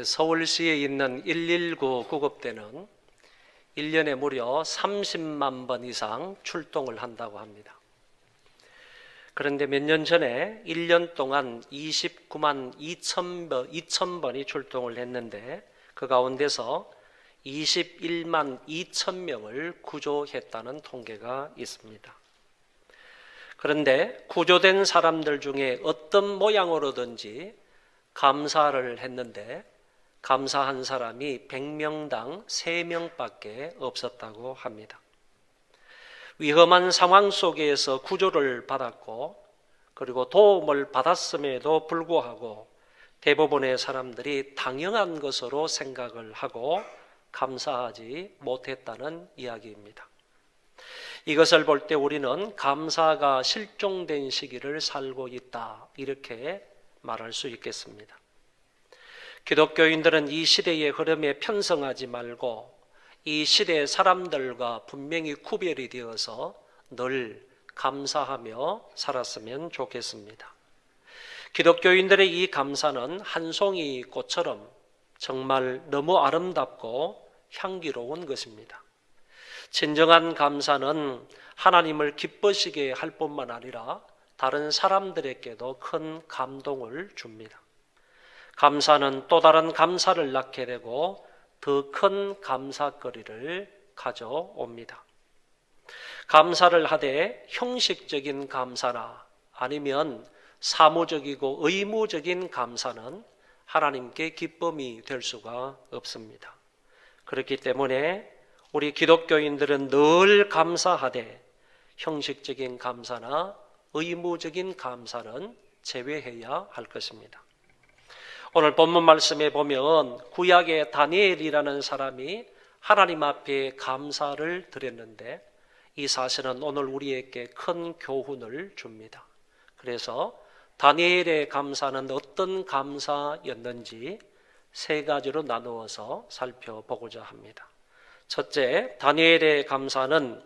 서울시에 있는 119 구급대는 1년에 무려 30만 번 이상 출동을 한다고 합니다. 그런데 몇 년 전에 1년 동안 29만 2천 번이 출동을 했는데 그 가운데서 21만 2천 명을 구조했다는 통계가 있습니다. 그런데 구조된 사람들 중에 어떤 모양으로든지 감사를 했는데 감사한 사람이 100명당 3명밖에 없었다고 합니다. 위험한 상황 속에서 구조를 받았고 그리고 도움을 받았음에도 불구하고 대부분의 사람들이 당연한 것으로 생각을 하고 감사하지 못했다는 이야기입니다. 이것을 볼 때 우리는 감사가 실종된 시기를 살고 있다, 이렇게 말할 수 있겠습니다. 기독교인들은 이 시대의 흐름에 편성하지 말고 이 시대의 사람들과 분명히 구별이 되어서 늘 감사하며 살았으면 좋겠습니다. 기독교인들의 이 감사는 한 송이 꽃처럼 정말 너무 아름답고 향기로운 것입니다. 진정한 감사는 하나님을 기쁘시게 할 뿐만 아니라 다른 사람들에게도 큰 감동을 줍니다. 감사는 또 다른 감사를 낳게 되고 더 큰 감사거리를 가져옵니다. 감사를 하되 형식적인 감사나 아니면 사무적이고 의무적인 감사는 하나님께 기쁨이 될 수가 없습니다. 그렇기 때문에 우리 기독교인들은 늘 감사하되 형식적인 감사나 의무적인 감사는 제외해야 할 것입니다. 오늘 본문 말씀에 보면 구약의 다니엘이라는 사람이 하나님 앞에 감사를 드렸는데 이 사실은 오늘 우리에게 큰 교훈을 줍니다. 그래서 다니엘의 감사는 어떤 감사였는지 세 가지로 나누어서 살펴보고자 합니다. 첫째, 다니엘의 감사는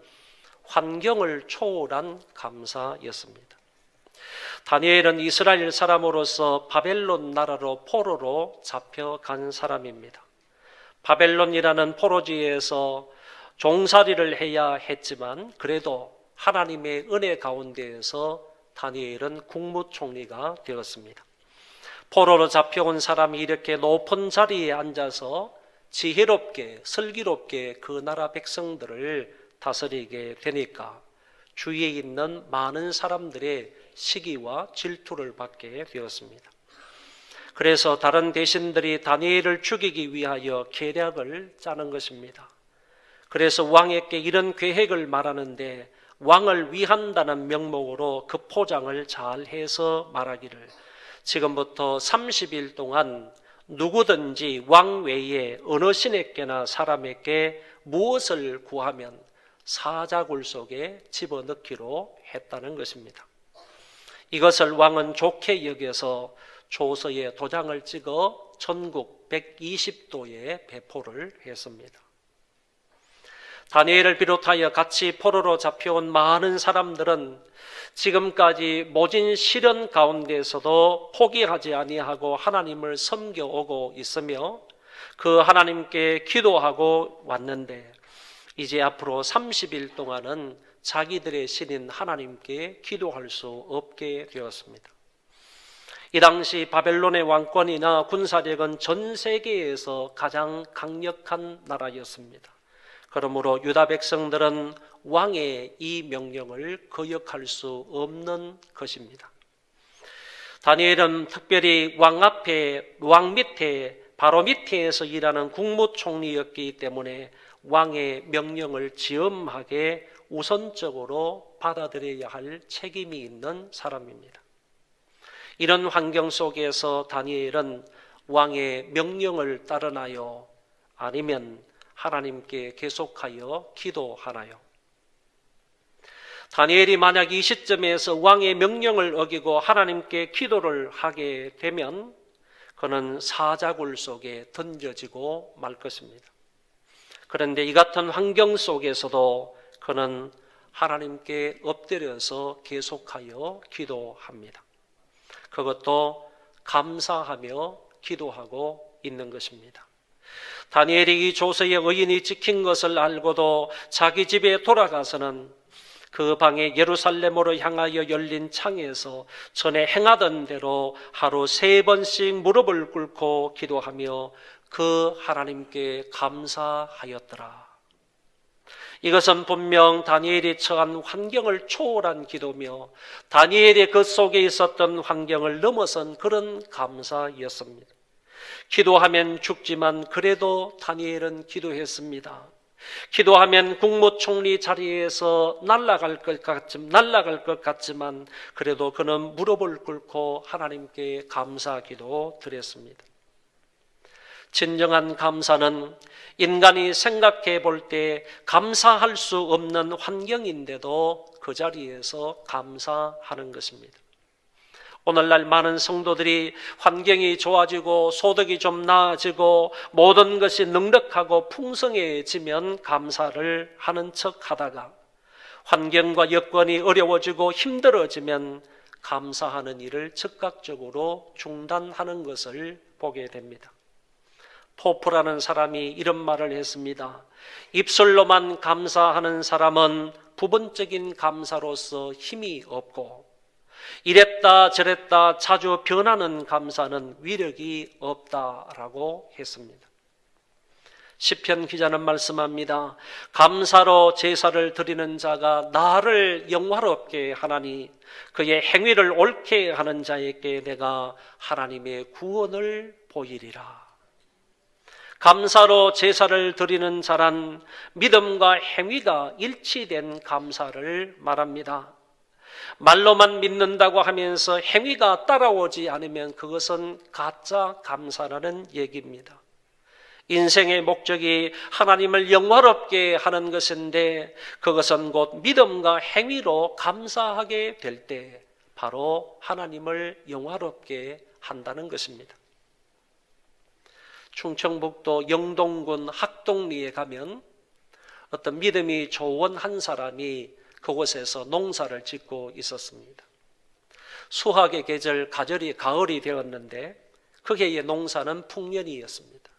환경을 초월한 감사였습니다. 다니엘은 이스라엘 사람으로서 바벨론 나라로 포로로 잡혀간 사람입니다. 바벨론이라는 포로지에서 종살이를 해야 했지만 그래도 하나님의 은혜 가운데에서 다니엘은 국무총리가 되었습니다. 포로로 잡혀온 사람이 이렇게 높은 자리에 앉아서 지혜롭게 슬기롭게 그 나라 백성들을 다스리게 되니까 주위에 있는 많은 사람들의 시기와 질투를 받게 되었습니다. 그래서 다른 대신들이 다니엘을 죽이기 위하여 계략을 짜는 것입니다. 그래서 왕에게 이런 계획을 말하는데 왕을 위한다는 명목으로 그 포장을 잘 해서 말하기를 지금부터 30일 동안 누구든지 왕 외에 어느 신에게나 사람에게 무엇을 구하면 사자굴 속에 집어넣기로 했다는 것입니다. 이것을 왕은 좋게 여겨서 조서에 도장을 찍어 전국 120도에 배포를 했습니다. 다니엘을 비롯하여 같이 포로로 잡혀온 많은 사람들은 지금까지 모진 시련 가운데서도 포기하지 아니하고 하나님을 섬겨오고 있으며 그 하나님께 기도하고 왔는데 이제 앞으로 30일 동안은 자기들의 신인 하나님께 기도할 수 없게 되었습니다. 이 당시 바벨론의 왕권이나 군사력은 전 세계에서 가장 강력한 나라였습니다. 그러므로 유다 백성들은 왕의 이 명령을 거역할 수 없는 것입니다. 다니엘은 특별히 왕 밑에 바로 밑에서 일하는 국무총리였기 때문에 왕의 명령을 지엄하게 우선적으로 받아들여야 할 책임이 있는 사람입니다. 이런 환경 속에서 다니엘은 왕의 명령을 따르나요? 아니면 하나님께 계속하여 기도하나요? 다니엘이 만약 이 시점에서 왕의 명령을 어기고 하나님께 기도를 하게 되면 그는 사자굴 속에 던져지고 말 것입니다. 그런데 이 같은 환경 속에서도 그는 하나님께 엎드려서 계속하여 기도합니다. 그것도 감사하며 기도하고 있는 것입니다. 다니엘이 이 조서의 의인이 지킨 것을 알고도 자기 집에 돌아가서는 그 방에 예루살렘으로 향하여 열린 창에서 전에 행하던 대로 하루 3번씩 무릎을 꿇고 기도하며 그 하나님께 감사하였더라. 이것은 분명 다니엘이 처한 환경을 초월한 기도며 다니엘이 그 속에 있었던 환경을 넘어선 그런 감사였습니다. 기도하면 죽지만 그래도 다니엘은 기도했습니다. 기도하면 국무총리 자리에서 날아갈 것 같지만 그래도 그는 무릎을 꿇고 하나님께 감사기도 드렸습니다. 진정한 감사는 인간이 생각해 볼 때 감사할 수 없는 환경인데도 그 자리에서 감사하는 것입니다. 오늘날 많은 성도들이 환경이 좋아지고 소득이 좀 나아지고 모든 것이 넉넉하고 풍성해지면 감사를 하는 척 하다가 환경과 여건이 어려워지고 힘들어지면 감사하는 일을 즉각적으로 중단하는 것을 보게 됩니다. 포프라는 사람이 이런 말을 했습니다. 입술로만 감사하는 사람은 부분적인 감사로서 힘이 없고 이랬다 저랬다 자주 변하는 감사는 위력이 없다라고 했습니다. 시편 기자는 말씀합니다. 감사로 제사를 드리는 자가 나를 영화롭게 하나니 그의 행위를 옳게 하는 자에게 내가 하나님의 구원을 보이리라. 감사로 제사를 드리는 자란 믿음과 행위가 일치된 감사를 말합니다. 말로만 믿는다고 하면서 행위가 따라오지 않으면 그것은 가짜 감사라는 얘기입니다. 인생의 목적이 하나님을 영화롭게 하는 것인데 그것은 곧 믿음과 행위로 감사하게 될 때 바로 하나님을 영화롭게 한다는 것입니다. 충청북도 영동군 학동리에 가면 어떤 믿음이 좋은 한 사람이 그곳에서 농사를 짓고 있었습니다. 수확의 계절 가을이 되었는데 그 해의 농사는 풍년이었습니다.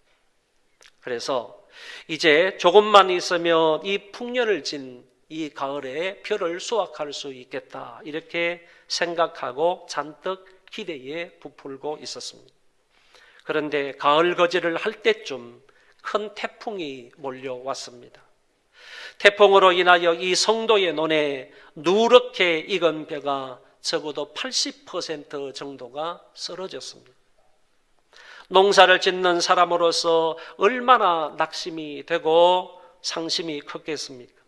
그래서 이제 조금만 있으면 이 풍년을 진 이 가을에 벼를 수확할 수 있겠다 이렇게 생각하고 잔뜩 기대에 부풀고 있었습니다. 그런데 가을 거지를 할 때쯤 큰 태풍이 몰려왔습니다. 태풍으로 인하여 이 성도의 논에 누렇게 익은 벼가 적어도 80% 정도가 쓰러졌습니다. 농사를 짓는 사람으로서 얼마나 낙심이 되고 상심이 컸겠습니까?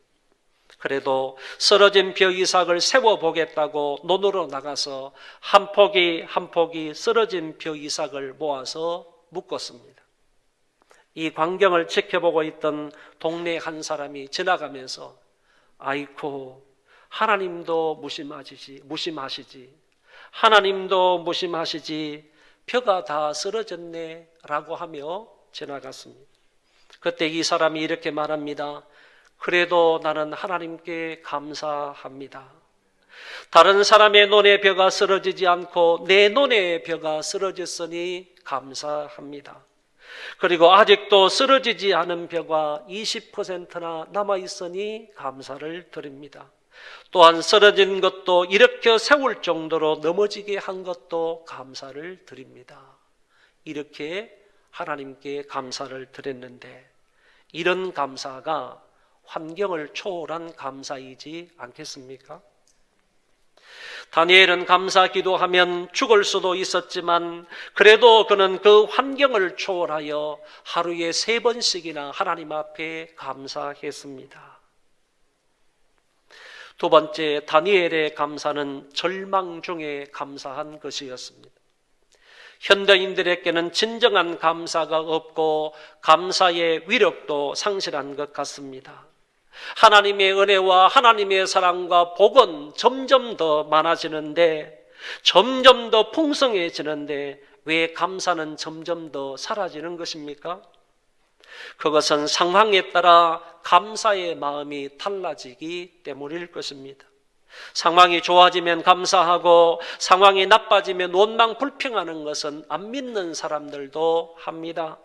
그래도 쓰러진 벼 이삭을 세워보겠다고 논으로 나가서 한 포기 한 포기 쓰러진 벼 이삭을 모아서 묶었습니다. 이 광경을 지켜보고 있던 동네 한 사람이 지나가면서 아이고 하나님도 무심하시지 하나님도 무심하시지 벼가 다 쓰러졌네 라고 하며 지나갔습니다. 그때 이 사람이 이렇게 말합니다. 그래도 나는 하나님께 감사합니다. 다른 사람의 논의 벼가 쓰러지지 않고 내 논의 벼가 쓰러졌으니 감사합니다. 그리고 아직도 쓰러지지 않은 벼가 20%나 남아있으니 감사를 드립니다. 또한 쓰러진 것도 일으켜 세울 정도로 넘어지게 한 것도 감사를 드립니다. 이렇게 하나님께 감사를 드렸는데 이런 감사가 환경을 초월한 감사이지 않겠습니까? 다니엘은 감사 기도하면 죽을 수도 있었지만 그래도 그는 그 환경을 초월하여 하루에 3번씩이나 하나님 앞에 감사했습니다. 두 번째, 다니엘의 감사는 절망 중에 감사한 것이었습니다. 현대인들에게는 진정한 감사가 없고 감사의 위력도 상실한 것 같습니다. 하나님의 은혜와 하나님의 사랑과 복은 점점 더 많아지는데 점점 더 풍성해지는데 왜 감사는 점점 더 사라지는 것입니까? 그것은 상황에 따라 감사의 마음이 달라지기 때문일 것입니다. 상황이 좋아지면 감사하고 상황이 나빠지면 원망 불평하는 것은 안 믿는 사람들도 합니다.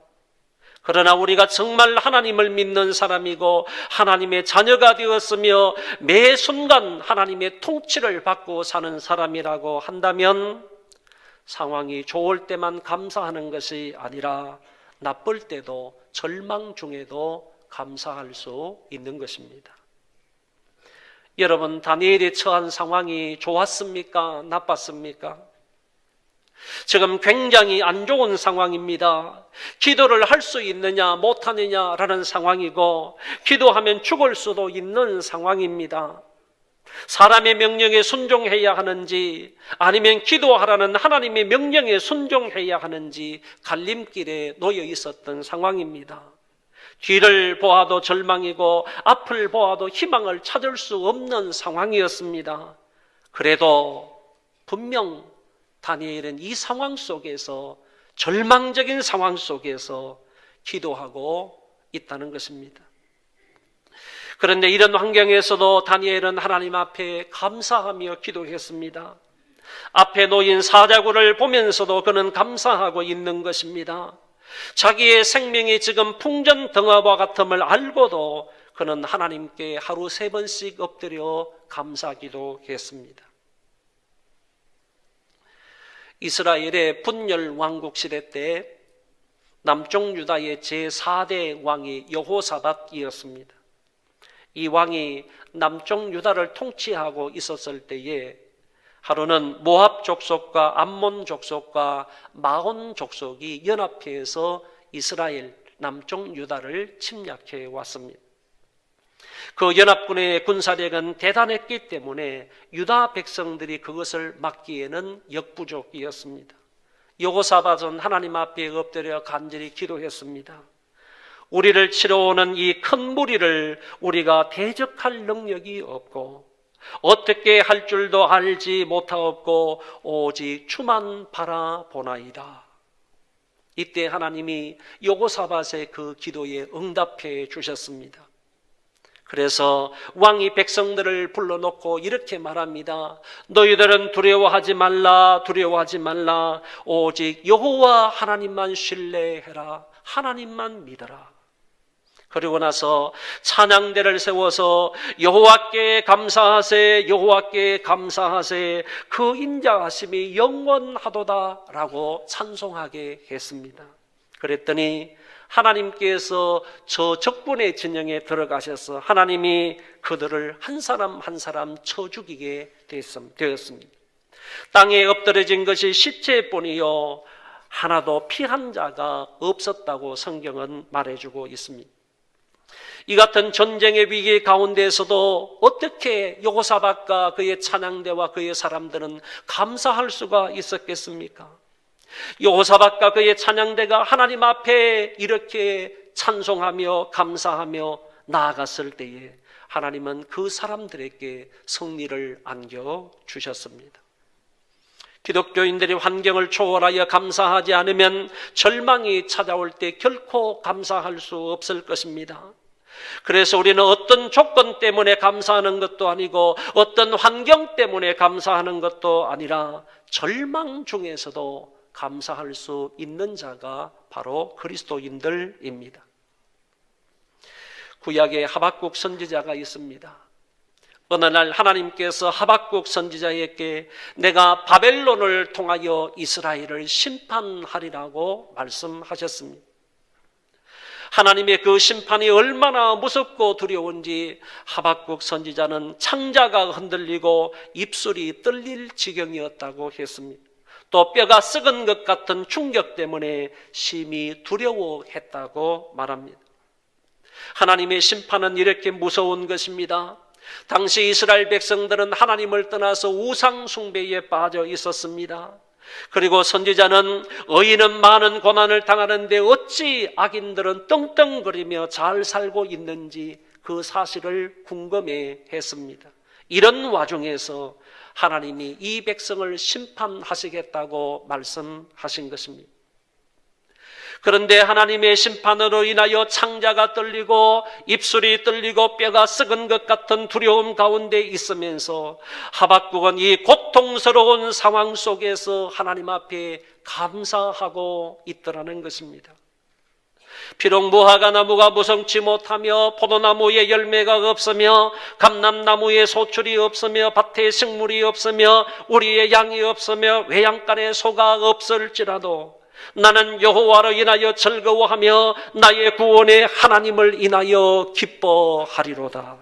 그러나 우리가 정말 하나님을 믿는 사람이고 하나님의 자녀가 되었으며 매 순간 하나님의 통치를 받고 사는 사람이라고 한다면 상황이 좋을 때만 감사하는 것이 아니라 나쁠 때도 절망 중에도 감사할 수 있는 것입니다. 여러분, 다니엘이 처한 상황이 좋았습니까? 나빴습니까? 지금 굉장히 안 좋은 상황입니다. 기도를 할 수 있느냐 못하느냐라는 상황이고 기도하면 죽을 수도 있는 상황입니다. 사람의 명령에 순종해야 하는지 아니면 기도하라는 하나님의 명령에 순종해야 하는지 갈림길에 놓여 있었던 상황입니다. 뒤를 보아도 절망이고 앞을 보아도 희망을 찾을 수 없는 상황이었습니다. 그래도 분명 다니엘은 이 상황 속에서 절망적인 상황 속에서 기도하고 있다는 것입니다. 그런데 이런 환경에서도 다니엘은 하나님 앞에 감사하며 기도했습니다. 앞에 놓인 사자굴을 보면서도 그는 감사하고 있는 것입니다. 자기의 생명이 지금 풍전등화와 같음을 알고도 그는 하나님께 하루 3번씩 엎드려 감사기도 했습니다. 이스라엘의 분열 왕국 시대 때 남쪽 유다의 제4대 왕이 여호사밧이었습니다. 이 왕이 남쪽 유다를 통치하고 있었을 때에 하루는 모압 족속과 암몬 족속과 마온 족속이 연합해서 이스라엘 남쪽 유다를 침략해 왔습니다. 그 연합군의 군사력은 대단했기 때문에 유다 백성들이 그것을 막기에는 역부족이었습니다. 여호사밧은 하나님 앞에 엎드려 간절히 기도했습니다. 우리를 치러오는 이 큰 무리를 우리가 대적할 능력이 없고 어떻게 할 줄도 알지 못하옵고 오직 주만 바라보나이다. 이때 하나님이 여호사밧의 그 기도에 응답해 주셨습니다. 그래서 왕이 백성들을 불러놓고 이렇게 말합니다. 너희들은 두려워하지 말라, 두려워하지 말라. 오직 여호와 하나님만 신뢰해라. 하나님만 믿어라. 그리고 나서 찬양대를 세워서 여호와께 감사하세, 여호와께 감사하세, 그 인자하심이 영원하도다라고 찬송하게 했습니다. 그랬더니 하나님께서 저 적군의 진영에 들어가셔서 하나님이 그들을 한 사람 한 사람 쳐 죽이게 되었습니다. 땅에 엎드려진 것이 시체뿐이요 하나도 피한 자가 없었다고 성경은 말해주고 있습니다. 이 같은 전쟁의 위기 가운데에서도 어떻게 여호사밧과 그의 찬양대와 그의 사람들은 감사할 수가 있었겠습니까? 여호사밧과 그의 찬양대가 하나님 앞에 이렇게 찬송하며 감사하며 나아갔을 때에 하나님은 그 사람들에게 승리를 안겨주셨습니다. 기독교인들이 환경을 초월하여 감사하지 않으면 절망이 찾아올 때 결코 감사할 수 없을 것입니다. 그래서 우리는 어떤 조건 때문에 감사하는 것도 아니고 어떤 환경 때문에 감사하는 것도 아니라 절망 중에서도 감사할 수 있는 자가 바로 그리스도인들입니다. 구약에 하박국 선지자가 있습니다. 어느 날 하나님께서 하박국 선지자에게 내가 바벨론을 통하여 이스라엘을 심판하리라고 말씀하셨습니다. 하나님의 그 심판이 얼마나 무섭고 두려운지 하박국 선지자는 창자가 흔들리고 입술이 떨릴 지경이었다고 했습니다. 또 뼈가 썩은 것 같은 충격 때문에 심히 두려워했다고 말합니다. 하나님의 심판은 이렇게 무서운 것입니다. 당시 이스라엘 백성들은 하나님을 떠나서 우상 숭배에 빠져 있었습니다. 그리고 선지자는 의인은 많은 고난을 당하는데 어찌 악인들은 떵떵거리며 잘 살고 있는지 그 사실을 궁금해 했습니다. 이런 와중에서 하나님이 이 백성을 심판하시겠다고 말씀하신 것입니다. 그런데 하나님의 심판으로 인하여 창자가 떨리고 입술이 떨리고 뼈가 썩은 것 같은 두려움 가운데 있으면서 하박국은 이 고통스러운 상황 속에서 하나님 앞에 감사하고 있더라는 것입니다. 비록 무화과 나무가 무성치 못하며 포도나무에 열매가 없으며 감람나무에 소출이 없으며 밭에 식물이 없으며 우리의 양이 없으며 외양간에 소가 없을지라도 나는 여호와로 인하여 즐거워하며 나의 구원의 하나님을 인하여 기뻐하리로다.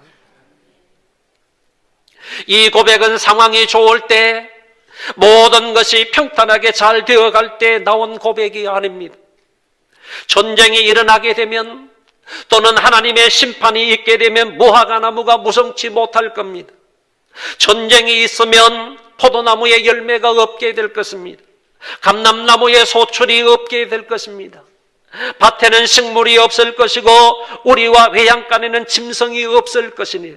이 고백은 상황이 좋을 때, 모든 것이 평탄하게 잘 되어갈 때 나온 고백이 아닙니다. 전쟁이 일어나게 되면, 또는 하나님의 심판이 있게 되면 무화과 나무가 무성치 못할 겁니다. 전쟁이 있으면 포도나무에 열매가 없게 될 것입니다. 감람나무에 소출이 없게 될 것입니다. 밭에는 식물이 없을 것이고 우리와 외양간에는 짐승이 없을 것이니,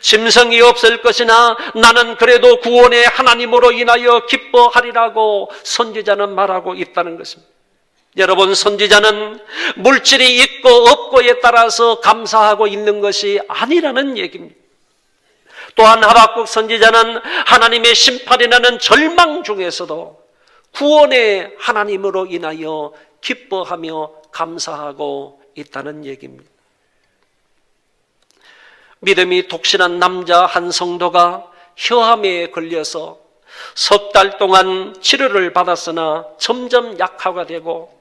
짐승이 없을 것이나 나는 그래도 구원의 하나님으로 인하여 기뻐하리라고 선지자는 말하고 있다는 것입니다. 여러분, 선지자는 물질이 있고 없고에 따라서 감사하고 있는 것이 아니라는 얘기입니다. 또한 하박국 선지자는 하나님의 심판이라는 절망 중에서도 구원의 하나님으로 인하여 기뻐하며 감사하고 있다는 얘기입니다. 믿음이 독실한 남자 한 성도가 혀암에 걸려서 석 달 동안 치료를 받았으나 점점 약화가 되고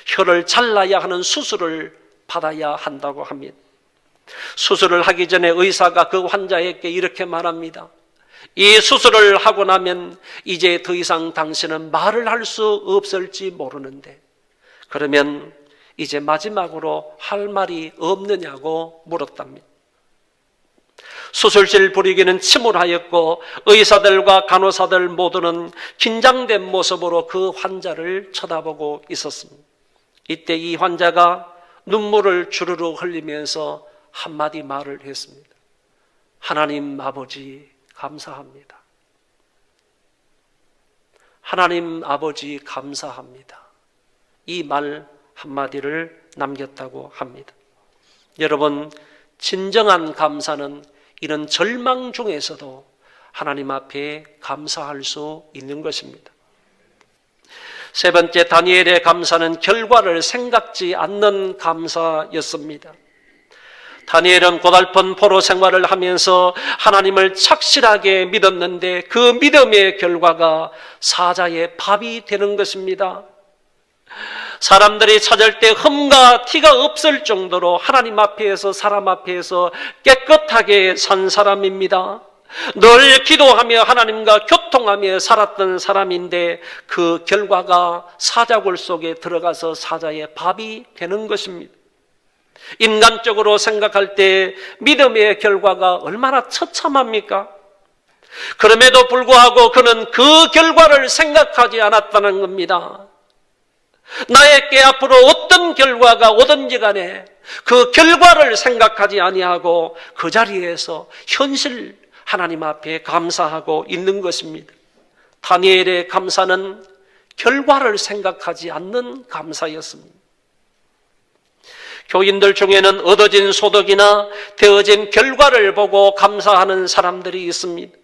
혀를 잘라야 하는 수술을 받아야 한다고 합니다. 수술을 하기 전에 의사가 그 환자에게 이렇게 말합니다. 이 수술을 하고 나면 이제 더 이상 당신은 말을 할 수 없을지 모르는데, 그러면 이제 마지막으로 할 말이 없느냐고 물었답니다. 수술실 분위기는 침울하였고 의사들과 간호사들 모두는 긴장된 모습으로 그 환자를 쳐다보고 있었습니다. 이때 이 환자가 눈물을 주르르 흘리면서 한마디 말을 했습니다. 하나님 아버지 감사합니다. 하나님 아버지 감사합니다. 이 말 한마디를 남겼다고 합니다. 여러분, 진정한 감사는 이런 절망 중에서도 하나님 앞에 감사할 수 있는 것입니다. 세 번째, 다니엘의 감사는 결과를 생각지 않는 감사였습니다. 다니엘은 고달픈 포로 생활을 하면서 하나님을 착실하게 믿었는데 그 믿음의 결과가 사자의 밥이 되는 것입니다. 사람들이 찾을 때 흠과 티가 없을 정도로 하나님 앞에서 사람 앞에서 깨끗하게 산 사람입니다. 늘 기도하며 하나님과 교통하며 살았던 사람인데 그 결과가 사자굴 속에 들어가서 사자의 밥이 되는 것입니다. 인간적으로 생각할 때 믿음의 결과가 얼마나 처참합니까? 그럼에도 불구하고 그는 그 결과를 생각하지 않았다는 겁니다. 나에게 앞으로 어떤 결과가 오든지 간에 그 결과를 생각하지 아니하고 그 자리에서 현실 하나님 앞에 감사하고 있는 것입니다. 다니엘의 감사는 결과를 생각하지 않는 감사였습니다. 교인들 중에는 얻어진 소득이나 되어진 결과를 보고 감사하는 사람들이 있습니다.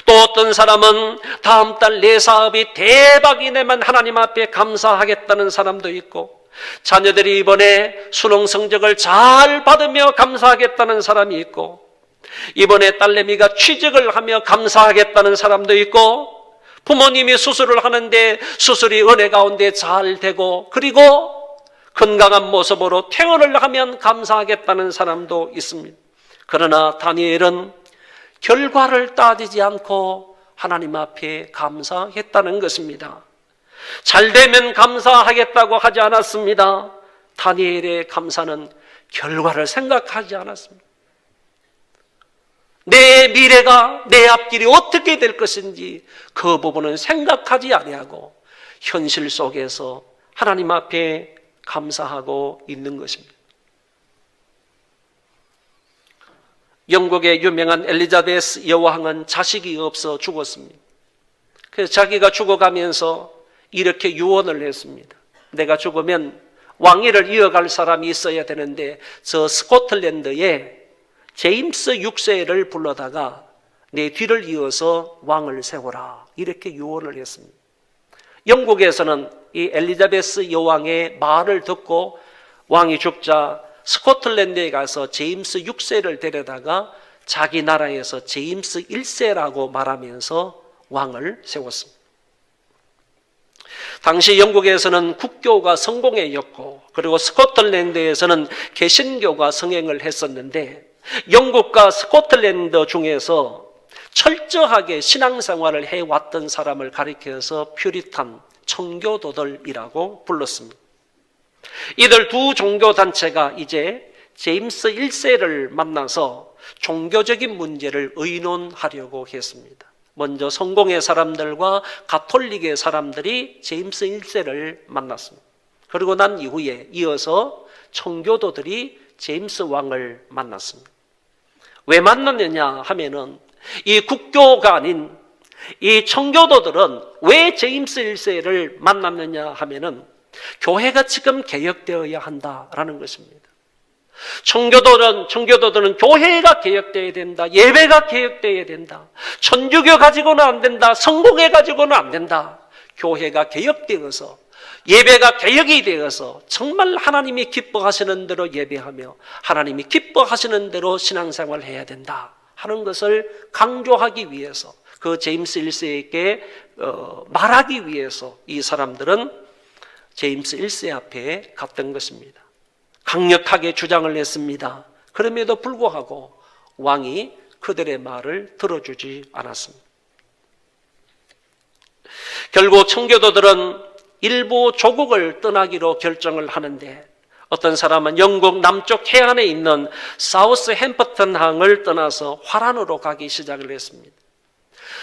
또 어떤 사람은 다음 달 내 사업이 대박이 내면 하나님 앞에 감사하겠다는 사람도 있고, 자녀들이 이번에 수능 성적을 잘 받으며 감사하겠다는 사람이 있고, 이번에 딸내미가 취직을 하며 감사하겠다는 사람도 있고, 부모님이 수술을 하는데 수술이 은혜 가운데 잘 되고 그리고 건강한 모습으로 퇴원을 하면 감사하겠다는 사람도 있습니다. 그러나 다니엘은 결과를 따지지 않고 하나님 앞에 감사했다는 것입니다. 잘 되면 감사하겠다고 하지 않았습니다. 다니엘의 감사는 결과를 생각하지 않았습니다. 내 미래가, 내 앞길이 어떻게 될 것인지 그 부분은 생각하지 아니하고 현실 속에서 하나님 앞에 감사하고 있는 것입니다. 영국의 유명한 엘리자베스 여왕은 자식이 없어 죽었습니다. 그래서 자기가 죽어가면서 이렇게 유언을 했습니다. 내가 죽으면 왕위를 이어갈 사람이 있어야 되는데 저 스코틀랜드에 제임스 6세를 불러다가 내 뒤를 이어서 왕을 세워라, 이렇게 유언을 했습니다. 영국에서는 이 엘리자베스 여왕의 말을 듣고 왕이 죽자 스코틀랜드에 가서 제임스 6세를 데려다가 자기 나라에서 제임스 1세라고 말하면서 왕을 세웠습니다. 당시 영국에서는 국교가 성공회였고, 그리고 스코틀랜드에서는 개신교가 성행을 했었는데, 영국과 스코틀랜드 중에서 철저하게 신앙생활을 해왔던 사람을 가리켜서 퓨리탄, 청교도들이라고 불렀습니다. 이들 두 종교단체가 이제 제임스 1세를 만나서 종교적인 문제를 의논하려고 했습니다. 먼저 성공의 사람들과 가톨릭의 사람들이 제임스 1세를 만났습니다. 그리고 난 이후에 이어서 청교도들이 제임스 왕을 만났습니다. 왜 만났느냐 하면은 이 국교가 아닌 이 청교도들은 왜 제임스 1세를 만났느냐 하면은 교회가 지금 개혁되어야 한다라는 것입니다. 청교도들은 교회가 개혁되어야 된다. 예배가 개혁되어야 된다. 천주교 가지고는 안 된다. 성공회 가지고는 안 된다. 교회가 개혁되어서, 예배가 개혁이 되어서 정말 하나님이 기뻐하시는 대로 예배하며 하나님이 기뻐하시는 대로 신앙생활을 해야 된다 하는 것을 강조하기 위해서, 그 제임스 1세에게 말하기 위해서 이 사람들은 제임스 1세 앞에 갔던 것입니다. 강력하게 주장을 했습니다. 그럼에도 불구하고 왕이 그들의 말을 들어주지 않았습니다. 결국 청교도들은 일부 조국을 떠나기로 결정을 하는데, 어떤 사람은 영국 남쪽 해안에 있는 사우스 햄퍼턴 항을 떠나서 화란으로 가기 시작을 했습니다.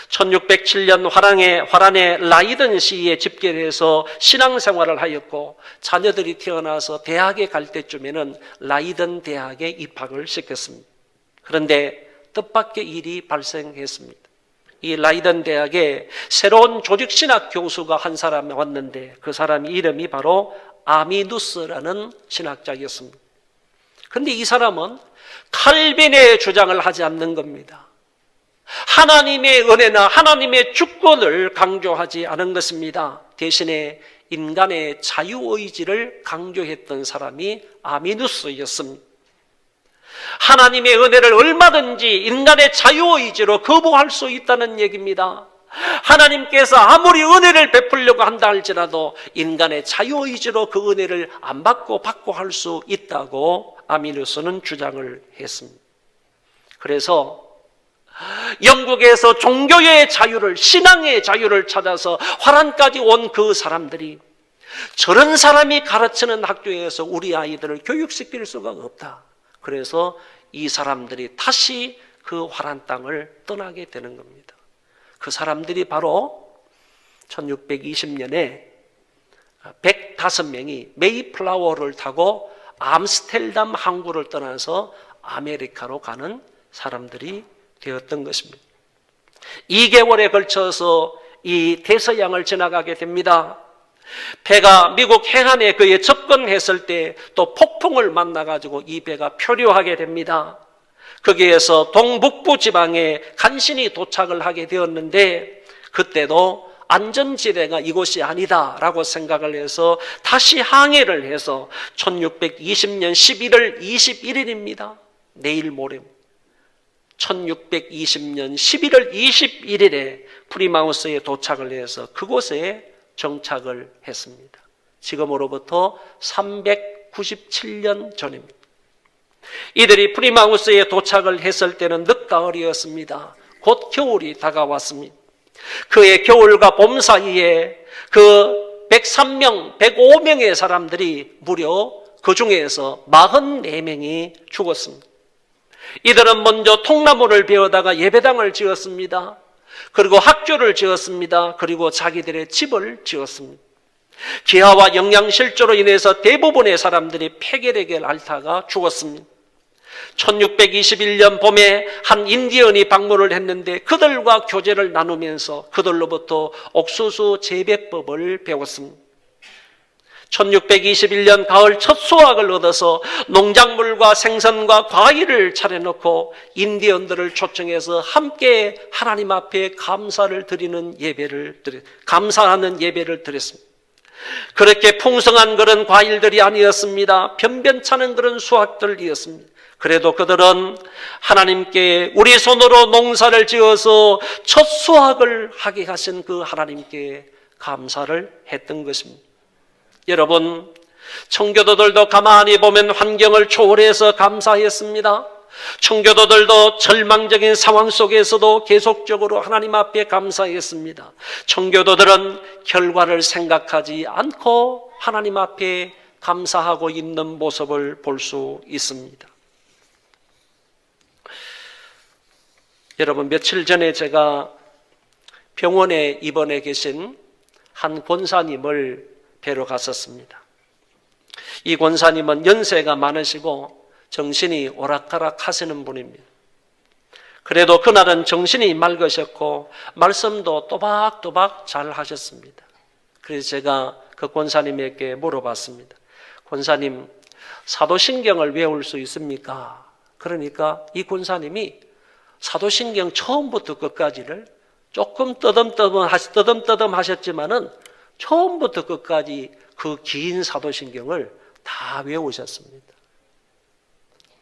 1607년 화란의 라이든 시에 집결해서 신앙생활을 하였고, 자녀들이 태어나서 대학에 갈 때쯤에는 라이든 대학에 입학을 시켰습니다. 그런데 뜻밖의 일이 발생했습니다. 이 라이든 대학에 새로운 조직신학 교수가 한 사람이 왔는데, 그 사람 이름이 바로 아미누스라는 신학자였습니다. 그런데 이 사람은 칼빈의 주장을 하지 않는 겁니다. 하나님의 은혜나 하나님의 주권을 강조하지 않은 것입니다. 대신에 인간의 자유의지를 강조했던 사람이 아미누스였습니다. 하나님의 은혜를 얼마든지 인간의 자유의지로 거부할 수 있다는 얘기입니다. 하나님께서 아무리 은혜를 베풀려고 한다 할지라도 인간의 자유의지로 그 은혜를 안 받고 할 수 있다고 아미누스는 주장을 했습니다. 그래서 영국에서 종교의 자유를, 신앙의 자유를 찾아서 화란까지 온 그 사람들이 저런 사람이 가르치는 학교에서 우리 아이들을 교육시킬 수가 없다. 그래서 이 사람들이 다시 그 화란 땅을 떠나게 되는 겁니다. 그 사람들이 바로 1620년에 105명이 메이플라워를 타고 암스테르담 항구를 떠나서 아메리카로 가는 사람들이 되었던 것입니다. 2개월에 걸쳐서 이 대서양을 지나가게 됩니다. 배가 미국 해안에 그에 접근했을 때 또 폭풍을 만나가지고 이 배가 표류하게 됩니다. 거기에서 동북부 지방에 간신히 도착을 하게 되었는데, 그때도 안전지대가 이곳이 아니다라고 생각을 해서 다시 항해를 해서 1620년 11월 21일입니다. 내일 모레 1620년 11월 21일에 프리마우스에 도착을 해서 그곳에 정착을 했습니다. 지금으로부터 397년 전입니다. 이들이 프리마우스에 도착을 했을 때는 늦가을이었습니다. 곧 겨울이 다가왔습니다. 그의 겨울과 봄 사이에 그 103명, 105명의 사람들이 무려 그 중에서 44명이 죽었습니다. 이들은 먼저 통나무를 베어다가 예배당을 지었습니다. 그리고 학교를 지었습니다. 그리고 자기들의 집을 지었습니다. 기아와 영양실조로 인해서 대부분의 사람들이 폐결에게 앓다가 죽었습니다. 1621년 봄에 한 인디언이 방문을 했는데 그들과 교제를 나누면서 그들로부터 옥수수 재배법을 배웠습니다. 1621년 가을 첫 수확을 얻어서 농작물과 생선과 과일을 차려놓고 인디언들을 초청해서 함께 하나님 앞에 감사하는 예배를 드렸습니다. 그렇게 풍성한 그런 과일들이 아니었습니다. 변변찮은 그런 수확들이었습니다. 그래도 그들은 하나님께 우리 손으로 농사를 지어서 첫 수확을 하게 하신 그 하나님께 감사를 했던 것입니다. 여러분, 청교도들도 가만히 보면 환경을 초월해서 감사했습니다. 청교도들도 절망적인 상황 속에서도 계속적으로 하나님 앞에 감사했습니다. 청교도들은 결과를 생각하지 않고 하나님 앞에 감사하고 있는 모습을 볼 수 있습니다. 여러분, 며칠 전에 제가 병원에 입원해 계신 한 권사님을 뵈러 갔었습니다. 이 권사님은 연세가 많으시고 정신이 오락가락 하시는 분입니다. 그래도 그날은 정신이 맑으셨고 말씀도 또박또박 잘 하셨습니다. 그래서 제가 그 권사님에게 물어봤습니다. 권사님, 사도신경을 외울 수 있습니까? 그러니까 이 권사님이 사도신경 처음부터 끝까지를 조금 뜨듬뜨듬 하셨지만은 처음부터 끝까지 그 긴 사도신경을 다 외우셨습니다.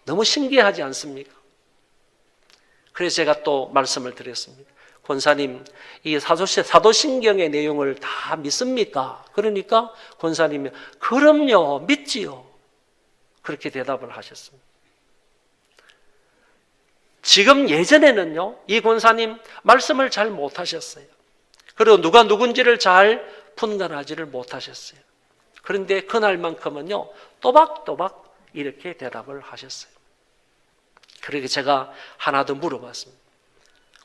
너무 신기하지 않습니까? 그래서 제가 또 말씀을 드렸습니다. 권사님, 이 사도신경의 내용을 다 믿습니까? 그러니까 권사님이 그럼요, 믿지요. 그렇게 대답을 하셨습니다. 지금 예전에는요, 이 권사님 말씀을 잘 못하셨어요. 그리고 누가 누군지를 잘 분간하지를 못하셨어요. 그런데 그날만큼은요, 또박또박 이렇게 대답을 하셨어요. 그러게 제가 하나 더 물어봤습니다.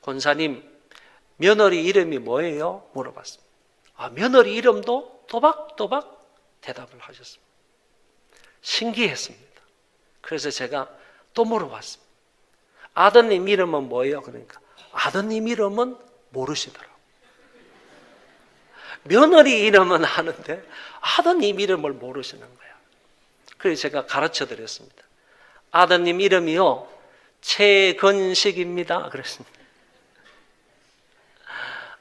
권사님, 며느리 이름이 뭐예요? 물어봤습니다. 며느리 이름도 또박또박 대답을 하셨습니다. 신기했습니다. 그래서 제가 또 물어봤습니다. 아드님 이름은 뭐예요? 그러니까 아드님 이름은 모르시더라고요. 며느리 이름은 아는데 아드님 이름을 모르시는 거야. 그래서 제가 가르쳐 드렸습니다. 아드님 이름이요, 최건식입니다. 그랬습니다.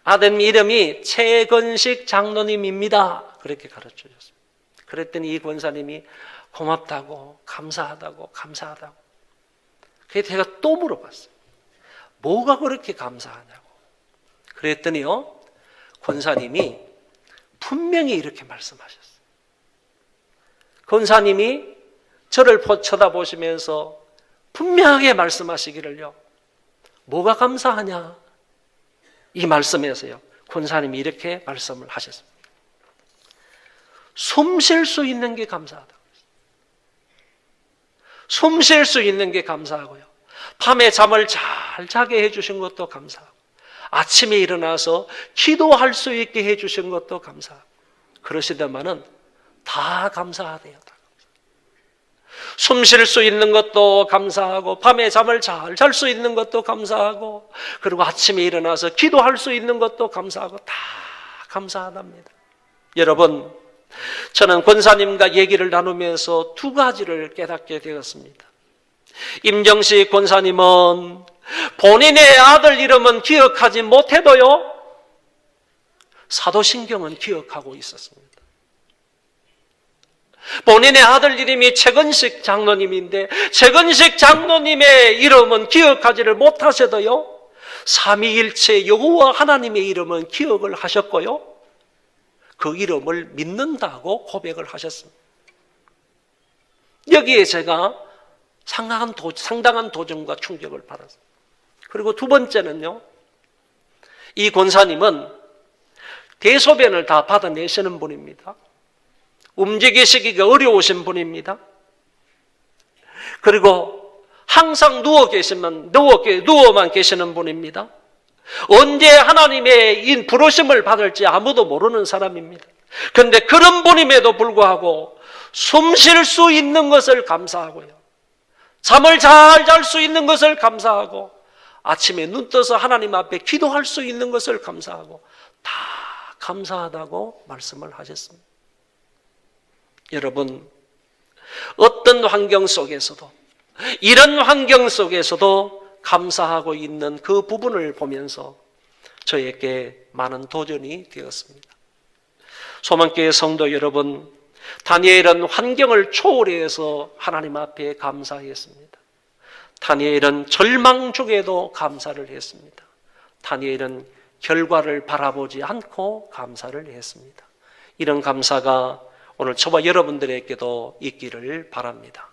아드님 이름이 최건식 장로님입니다. 그렇게 가르쳐 줬습니다. 그랬더니 이 권사님이 고맙다고, 감사하다고. 그래서 제가 또 물어봤어요. 뭐가 그렇게 감사하냐고. 그랬더니요, 권사님이 분명히 이렇게 말씀하셨어요. 권사님이 저를 쳐다보시면서 분명하게 말씀하시기를요, 뭐가 감사하냐? 이 말씀에서요, 권사님이 이렇게 말씀을 하셨습니다. 숨 쉴 수 있는 게 감사하다. 숨 쉴 수 있는 게 감사하고요, 밤에 잠을 잘 자게 해주신 것도 감사하고, 아침에 일어나서 기도할 수 있게 해주신 것도 감사하고, 그러시더만은 다 감사하대요. 숨 쉴 수 있는 것도 감사하고, 밤에 잠을 잘 잘 수 있는 것도 감사하고, 그리고 아침에 일어나서 기도할 수 있는 것도 감사하고, 다 감사하답니다. 여러분, 저는 권사님과 얘기를 나누면서 두 가지를 깨닫게 되었습니다. 임정식 권사님은 본인의 아들 이름은 기억하지 못해도요, 사도신경은 기억하고 있었습니다. 본인의 아들 이름이 최건식 장로님인데 최건식 장로님의 이름은 기억하지를 못하셔도요, 삼위일체 여호와 하나님의 이름은 기억을 하셨고요, 그 이름을 믿는다고 고백을 하셨습니다. 여기에 제가 상당한 도전과 충격을 받았습니다. 그리고 두 번째는요, 이 권사님은 대소변을 다 받아내시는 분입니다. 움직이시기가 어려우신 분입니다. 그리고 항상 누워만 계시는 분입니다. 언제 하나님의 부르심을 받을지 아무도 모르는 사람입니다. 그런데 그런 분임에도 불구하고 숨 쉴 수 있는 것을 감사하고요, 잠을 잘 잘 수 있는 것을 감사하고, 아침에 눈 떠서 하나님 앞에 기도할 수 있는 것을 감사하고, 다 감사하다고 말씀을 하셨습니다. 여러분, 어떤 환경 속에서도, 이런 환경 속에서도 감사하고 있는 그 부분을 보면서 저에게 많은 도전이 되었습니다. 소망교회 성도 여러분, 다니엘은 환경을 초월해서 하나님 앞에 감사했습니다. 다니엘은 절망 중에도 감사를 했습니다. 다니엘은 결과를 바라보지 않고 감사를 했습니다. 이런 감사가 오늘 저와 여러분들에게도 있기를 바랍니다.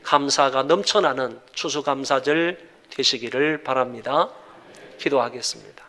감사가 넘쳐나는 추수감사절 되시기를 바랍니다. 기도하겠습니다.